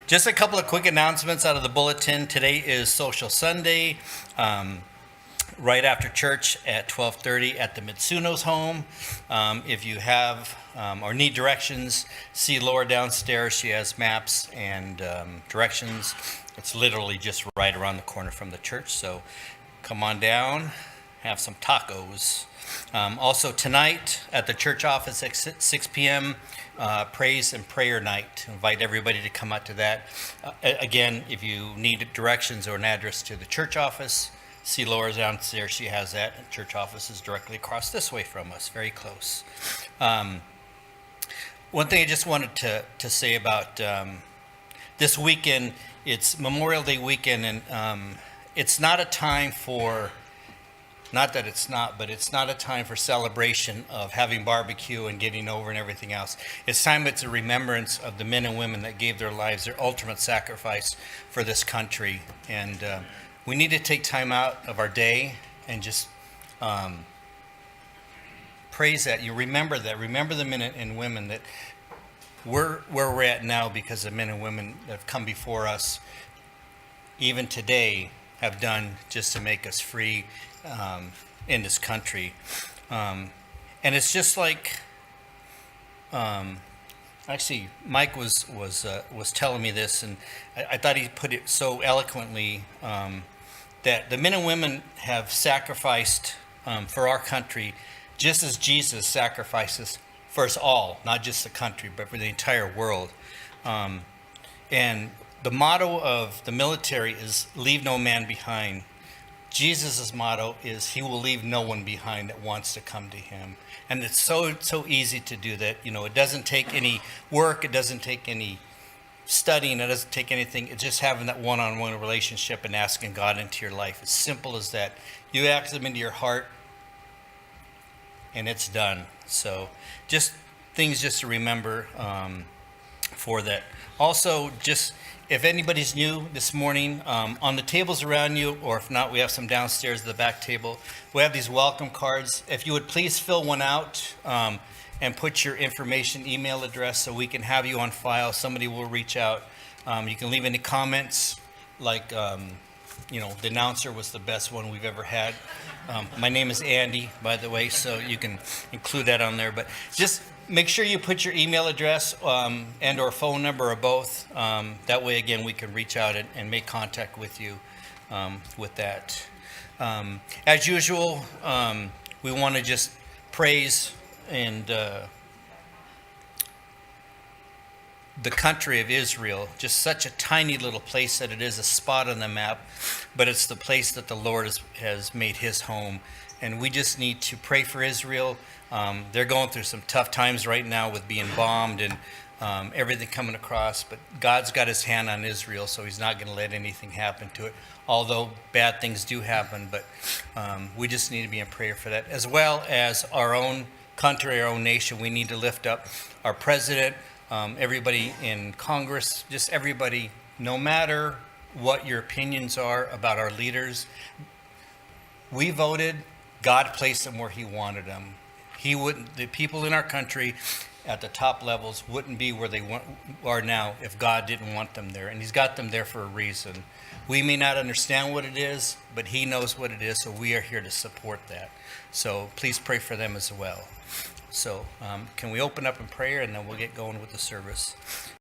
Just a couple of quick announcements out of the bulletin. Today is Social Sunday, right after church at 12:30 at the Mitsuno's home. If you have or need directions, see Laura downstairs. She has maps and directions. It's literally just right around the corner from the church. So come on down, have some tacos. Also tonight at the church office at 6 p.m., praise and prayer night. Invite everybody to come out to that. Again, if you need directions or an address to the church office, see Laura downstairs. She has that. The church office is directly across this way from us, very close. One thing I just wanted to say about this weekend, it's Memorial Day weekend, and it's not a time for, not that it's not, but it's not a time for celebration of having barbecue and getting over and everything else. It's a remembrance of the men and women that gave their lives, their ultimate sacrifice for this country. And we need to take time out of our day and just praise that. You remember that. Remember the men and women that we're where we're at now because the men and women that have come before us, even today, have done just to make us free in this country. And it's just like, actually, Mike was telling me this, and I thought he put it so eloquently, that the men and women have sacrificed for our country just as Jesus sacrifices for us all, not just the country, but for the entire world. And the motto of the military is leave no man behind. Jesus' motto is he will leave no one behind that wants to come to him. And it's so easy to do that. You know, it doesn't take any work. It doesn't take any studying. It doesn't take anything. It's just having that one-on-one relationship and asking God into your life. As simple as that. You ask him into your heart, and it's done. So just things just to remember for that. Also, just if anybody's new this morning, on the tables around you, or if not, we have some downstairs at the back table. We have these welcome cards. If you would please fill one out and put your information, email address, so we can have you on file. Somebody will reach out. You can leave any comments, like, the announcer was the best one we've ever had. My name is Andy, by the way, so you can include that on there. But just make sure you put your email address and or phone number or both. That way, again, we can reach out and make contact with you with that. As usual, we want to just praise and the country of Israel, just such a tiny little place that it is, a spot on the map, but it's the place that the Lord has made his home. And we just need to pray for Israel. They're going through some tough times right now with being bombed and everything coming across, but God's got his hand on Israel, so he's not going to let anything happen to it, although bad things do happen. But we just need to be in prayer for that, as well as our own country, our own nation. We need to lift up our president, everybody in Congress, just everybody, no matter what your opinions are about our leaders. We voted, God placed them where he wanted them. The people in our country at the top levels wouldn't be where they are now if God didn't want them there. And he's got them there for a reason. We may not understand what it is, but he knows what it is, so we are here to support that. So please pray for them as well. So can we open up in prayer, and then we'll get going with the service.